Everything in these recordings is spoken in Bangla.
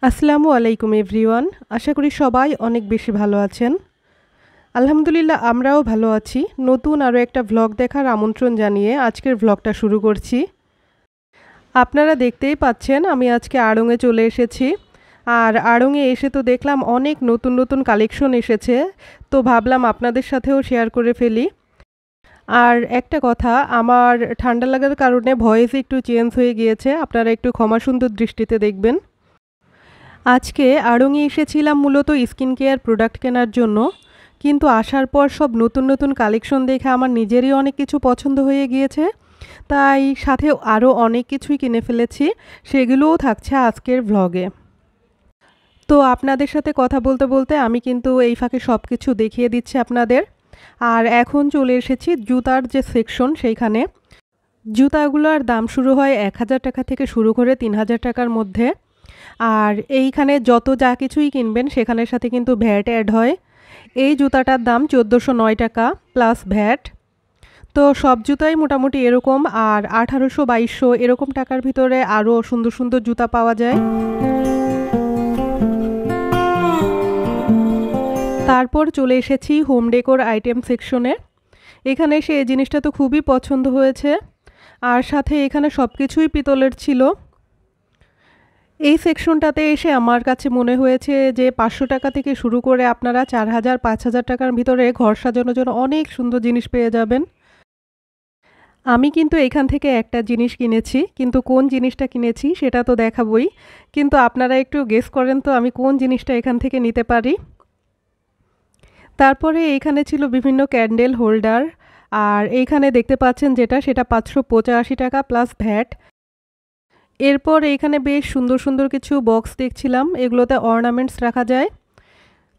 আসসালামু আলাইকুম এভরিওয়ান। আশা করি সবাই অনেক বেশি ভালো আছেন। আলহামদুলিল্লাহ আমরাও ভালো আছি। নতুন আরও একটা ভ্লগ দেখার আমন্ত্রণ জানিয়ে আজকের ভ্লগটা শুরু করছি। আপনারা দেখতেই পাচ্ছেন আমি আজকে আড়ংয়ে চলে এসেছি। আর আড়ংয়ে এসে তো দেখলাম অনেক নতুন নতুন কালেকশন এসেছে, তো ভাবলাম আপনাদের সাথেও শেয়ার করে ফেলি। আর একটা কথা, আমার ঠান্ডা লাগার কারণে ভয়েস একটু চেঞ্জ হয়ে গিয়েছে, আপনারা একটু ক্ষমাসুন্দর দৃষ্টিতে দেখবেন। আজকে আড়ংয়ে এসেছিলাম মূলত স্কিন কেয়ার প্রোডাক্ট কেনার জন্য, কিন্তু আসার পর সব নতুন নতুন কালেকশন দেখে আমার নিজেরই অনেক কিছু পছন্দ হয়ে গিয়েছে, তাই সাথে আরও অনেক কিছুই কিনে ফেলেছি। সেগুলোও থাকছে আজকের ভ্লগে। তো আপনাদের সাথে কথা বলতে বলতে আমি কিন্তু এই ফাঁকে সব কিছু দেখিয়ে দিচ্ছি আপনাদের। আর এখন চলে এসেছি জুতার যে সেকশন সেইখানে। জুতাগুলোর দাম শুরু হয় ১,০০০ টাকা থেকে শুরু করে ৩,০০০ টাকার মধ্যে। আর এইখানে যত যা কিছুই কিনবেন সেখানের সাথে কিন্তু ভ্যাট অ্যাড হয়। এই জুতাটার দাম ১৪০৯ টাকা প্লাস ভ্যাট। তো সব জুতাই মোটামুটি এরকম, আর ১৮০০-২২০০ এরকম টাকার ভিতরে আরও সুন্দর সুন্দর জুতা পাওয়া যায়। তারপর চলে এসেছি হোম ডেকোর আইটেম সেকশনে। এখানে এসে এই জিনিসটা তো খুবই পছন্দ হয়েছে, আর সাথে এখানে সব কিছুই পিতলের ছিল। এই সেকশনটাতে এসে আমার কাছে মনে হয়েছে যে ৫০০ টাকা থেকে শুরু করে আপনারা ৪,০০০-৫,০০০ টাকার ভিতরে ঘর সাজানোর জন্য অনেক সুন্দর জিনিস পেয়ে যাবেন। আমি কিন্তু এখান থেকে একটা জিনিস কিনেছি, কিন্তু কোন জিনিসটা কিনেছি সেটা তো দেখাবই। কিন্তু আপনারা একটু গেস করেন তো আমি কোন জিনিসটা এখান থেকে নিতে পারি। তারপরে এইখানে ছিল বিভিন্ন ক্যান্ডেল হোল্ডার, আর এইখানে দেখতে পাচ্ছেন যেটা, সেটা ৫৮৫ টাকা প্লাস ভ্যাট। এরপর এইখানে বেশ সুন্দর সুন্দর কিছু বক্স দেখছিলাম, এগুলোতে অর্নামেন্টস রাখা যায়।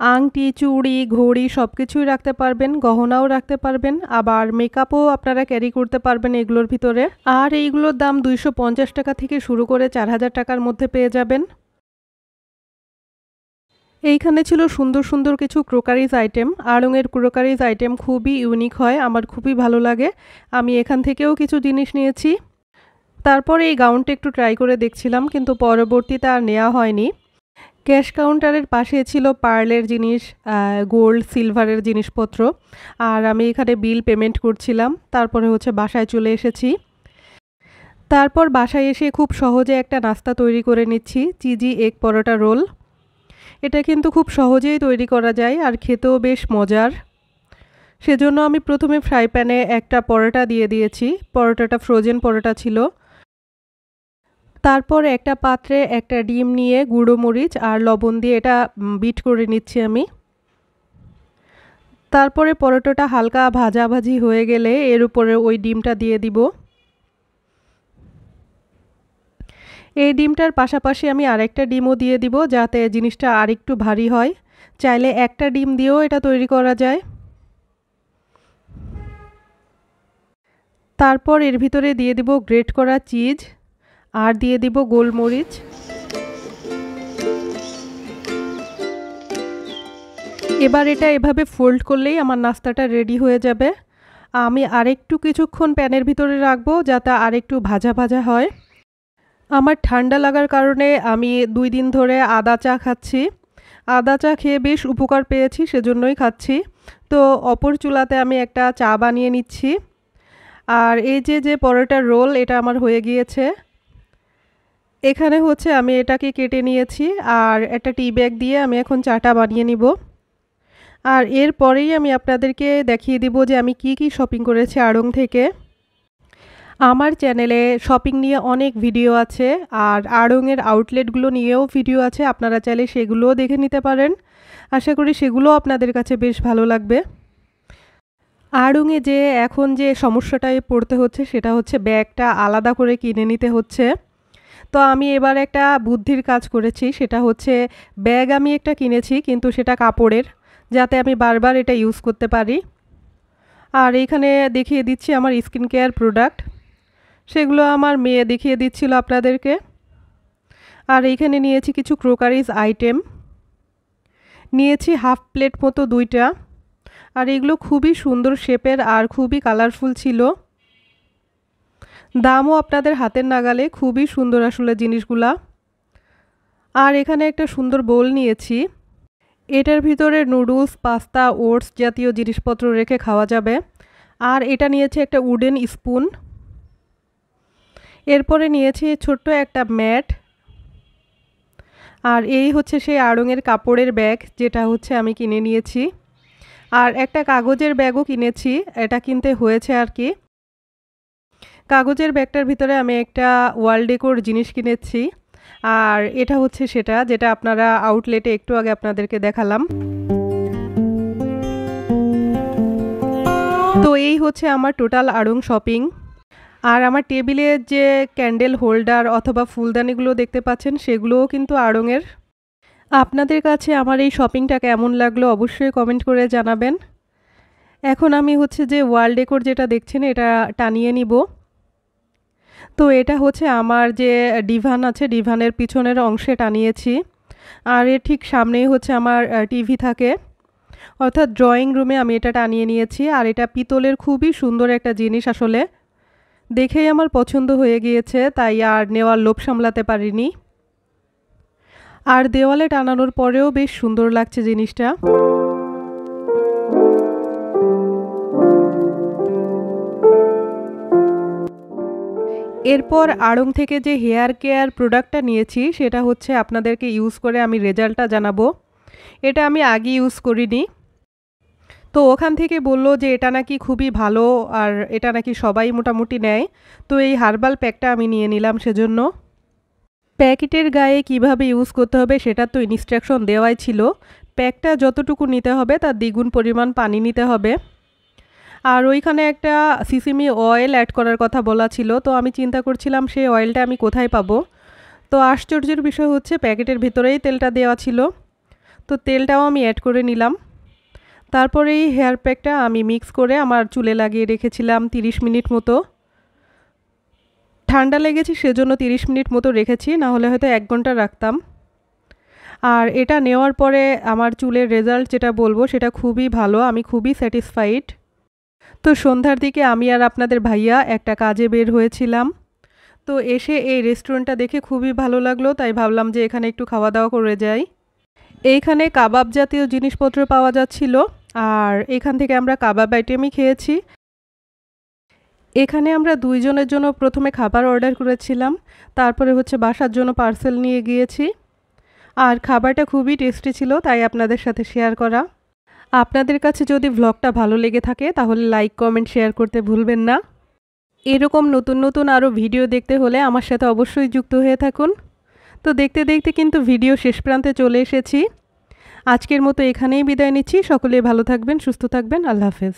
আংটি, চুড়ি, ঘড়ি সব কিছুই রাখতে পারবেন, গহনাও রাখতে পারবেন, আবার মেকআপও আপনারা ক্যারি করতে পারবেন এগুলোর ভিতরে। আর এইগুলোর দাম ২৫০ টাকা থেকে শুরু করে ৪,০০০ টাকার মধ্যে পেয়ে যাবেন। এইখানে ছিল সুন্দর সুন্দর কিছু ক্রোকারিজ আইটেম। আড়ংয়ের ক্রোকারিজ আইটেম খুবই ইউনিক হয়, আমার খুবই ভালো লাগে। আমি এখান থেকেও কিছু জিনিস নিয়েছি। তারপরে এই গাউনটা একটু ট্রাই করে দেখছিলাম, কিন্তু পরবর্তীতে আর নেওয়া হয়নি। ক্যাশ কাউন্টারের পাশে ছিল পার্লের জিনিস, গোল্ড সিলভারের জিনিসপত্র। আর আমি এখানে বিল পেমেন্ট করছিলাম, তারপরে বাসায় চলে এসেছি। তারপর বাসায় এসে খুব সহজে একটা নাস্তা তৈরি করে নিচ্ছি, চিজি এগ পরোটা রোল। এটা কিন্তু খুব সহজেই তৈরি করা যায় আর খেতেও বেশ মজার। সেজন্য আমি প্রথমে ফ্রাই প্যানে একটা পরোটা দিয়ে দিয়েছি, পরোটাটা ফ্রোজেন পরোটা ছিল। তারপর একটা পাত্রে একটা ডিম নিয়ে গুঁড়ো মরিচ আর লবণ দিয়ে এটা বিট করে নিচ্ছি আমি। তারপরে পরোটাটা হালকা ভাজাভাজি হয়ে গেলে এর উপরে ওই ডিমটা দিয়ে দিব। এই ডিমটার পাশাপাশি আমি আরেকটা ডিমও দিয়ে দিব, যাতে জিনিসটা আরেকটু ভারী হয়। চাইলে একটা ডিম দিয়েও এটা তৈরি করা যায়। তারপর এর ভিতরে দিয়ে দিব গ্রেট করা চিজ, আর দিয়ে দিব গোলমরিচ। এবার এটা এভাবে ফোল্ড করলেই আমার নাস্তাটা রেডি হয়ে যাবে। আমি আরেকটু কিছুক্ষণ প্যানের ভিতরে রাখবো, যাতে আরেকটু ভাজা ভাজা হয়। আমার ঠান্ডা লাগার কারণে আমি ২ দিন ধরে আদা চা খাচ্ছি। আদা চা খেয়ে বেশ উপকার পেয়েছি, সেজন্যই খাচ্ছি। তো অপর চুলাতে আমি একটা চা বানিয়ে নিচ্ছি। আর এই যে পরোটার রোল, এটা আমার হয়ে গিয়েছে। এখানে আমি এটাকে কেটে নিয়েছি, আর একটা টি ব্যাগ দিয়ে আমি এখন চাটা বানিয়ে নিব। আর এরপরেই আমি আপনাদেরকে দেখিয়ে দিব যে আমি কি কি শপিং করেছি আড়ং থেকে। আমার চ্যানেলে শপিং নিয়ে অনেক ভিডিও আছে, আর আড়ংয়ের আউটলেটগুলো নিয়েও ভিডিও আছে, আপনারা চাইলে সেগুলোও দেখে নিতে পারেন। আশা করি সেগুলোও আপনাদের কাছে বেশ ভালো লাগবে। আড়ংয়ে যে এখন যে সমস্যাটায় পড়তে হচ্ছে সেটা ব্যাগটা আলাদা করে কিনে নিতে হচ্ছে। তো আমি এবার একটা বুদ্ধির কাজ করেছি, সেটা ব্যাগ আমি একটা কিনেছি, কিন্তু সেটা কাপড়ের, যাতে আমি বারবার এটা ইউজ করতে পারি। আর এইখানে দেখিয়ে দিচ্ছি আমার স্কিন কেয়ার প্রোডাক্ট, সেগুলো আমার মেয়ে দেখিয়ে দিচ্ছিল আপনাদেরকে। আর এইখানে নিয়েছি কিছু ক্রোকারিজ আইটেম, নিয়েছি হাফ প্লেট মতো 2টা। আর এগুলো খুবই সুন্দর শেপের আর খুবই কালারফুল ছিল। দামও আপনাদের হাতের নাগালে, খুবই সুন্দর আসলে জিনিসগুলা। আর এখানে একটা সুন্দর বোল নিয়েছি। এটার ভিতরে নুডলস, পাস্তা, ওটস জাতীয় জিনিসপত্র রেখে খাওয়া যাবে। আর এটা নিয়েছি একটা উডেন স্পুন। এরপরে নিয়েছি ছোট্ট একটা ম্যাট। আর এই হচ্ছে সেই আড়ংয়ের কাপড়ের ব্যাগ, যেটা হচ্ছে আমি কিনে নিয়েছি। আর একটা কাগজের ব্যাগও কিনেছি, এটা কিনতে হয়েছে আর কি। কাগজের ব্যাগটার ভিতরে আমি একটা ওয়াল ডেকোর জিনিস কিনেছি। আর এটা হচ্ছে সেটা, যেটা আপনারা আউটলেটে একটু আগে আপনাদেরকে দেখালাম। তো এই হচ্ছে আমার টোটাল আড়ং শপিং। আর আমার টেবিলে যে ক্যান্ডেল হোল্ডার অথবা ফুলদানিগুলো দেখতে পাচ্ছেন, সেগুলোও কিন্তু আড়ংয়ের। আপনাদের কাছে আমার এই শপিংটা কেমন লাগলো অবশ্যই কমেন্ট করে জানাবেন। এখন আমি হচ্ছে যে ওয়াল ডেকোর যেটা দেখছেন, এটা টানিয়ে নিব। তো এটা হচ্ছে আমার যে ডিভান আছে, ডিভানের পিছনের অংশে টানিয়েছি। আর এর ঠিক সামনেই হচ্ছে আমার টিভি থাকে, অর্থাৎ ড্রয়িং রুমে আমি এটা টানিয়ে নিয়েছি। আর এটা পিতলের খুবই সুন্দর একটা জিনিস, আসলে দেখেই আমার পছন্দ হয়ে গিয়েছে, তাই আর নেওয়ার লোভ সামলাতে পারিনি। আর দেওয়ালে টানানোর পরেও বেশ সুন্দর লাগছে জিনিসটা। এরপর আড়ং থেকে যে হেয়ার কেয়ার প্রোডাক্টটা নিয়েছি, সেটা হচ্ছে আপনাদেরকে ইউজ করে আমি রেজাল্টটা জানাবো। এটা আমি আগে ইউজ করিনি। তো ওখান থেকে বলল যে এটা নাকি খুবই ভালো, আর এটা নাকি সবাই মোটামুটি নেয়। তো এই হার্বাল প্যাকটা আমি নিয়ে নিলাম সেজন্য। প্যাকেটের গায়ে কিভাবে ইউজ করতে হবে সেটা তো ইনস্ট্রাকশন দেওয়াই ছিল। প্যাকটা যতটুকু নিতে হবে তার দ্বিগুণ পরিমাণ পানি নিতে হবে। আর ওইখানে একটা সিসিমি অয়েল অ্যাড করার কথা বলা ছিল, তো আমি চিন্তা করছিলাম সেই অয়েলটা আমি কোথায় পাবো। তো আশ্চর্যের বিষয় হচ্ছে প্যাকেটের ভিতরেই তেলটা দেওয়া ছিল। তো তেলটাও আমি অ্যাড করে নিলাম। তারপরে এই হেয়ার প্যাকটা আমি মিক্স করে আমার চুলে লাগিয়ে রেখেছিলাম 30 মিনিট মতো। ঠান্ডা লেগেছে সেজন্য 30 মিনিট মতো রেখেছি, না হলে হয়তো 1 ঘন্টা রাখতাম। আর এটা নেওয়ার পরে আমার চুলের রেজাল্ট যেটা বলবো সেটা খুবই ভালো, আমি খুবই স্যাটিসফাইড। তো সন্ধ্যার দিকে আমি আর আপনাদের ভাইয়া একটা কাজে বের হয়েছিলাম। তো এসে এই রেস্টুরেন্টটা দেখে খুবই ভালো লাগলো, তাই ভাবলাম যে এখানে একটু খাওয়া দাওয়া করে যাই। এইখানে কাবাব জাতীয় জিনিসপত্র পাওয়া যাচ্ছিল, আর এখান থেকে আমরা কাবাব আইটেমই খেয়েছি। এখানে আমরা 2 জনের জন্য প্রথমে খাবার অর্ডার করেছিলাম, তারপরে হচ্ছে বাসার জন্য পার্সেল নিয়ে গিয়েছি। আর খাবারটা খুবই টেস্টি ছিল, তাই আপনাদের সাথে শেয়ার করা। আপনাদের কাছে যদি ভ্লগটা ভালো লেগে থাকে তাহলে লাইক, কমেন্ট, শেয়ার করতে ভুলবেন না। এরকম নতুন নতুন আরও ভিডিও দেখতে হলে আমার সাথে অবশ্যই যুক্ত হয়ে থাকুন। তো দেখতে দেখতে কিন্তু ভিডিও শেষ প্রান্তে চলে এসেছি। আজকের মতো এখানেই বিদায় নিচ্ছি। সকলে ভালো থাকবেন, সুস্থ থাকবেন। আল্লাহ হাফেজ।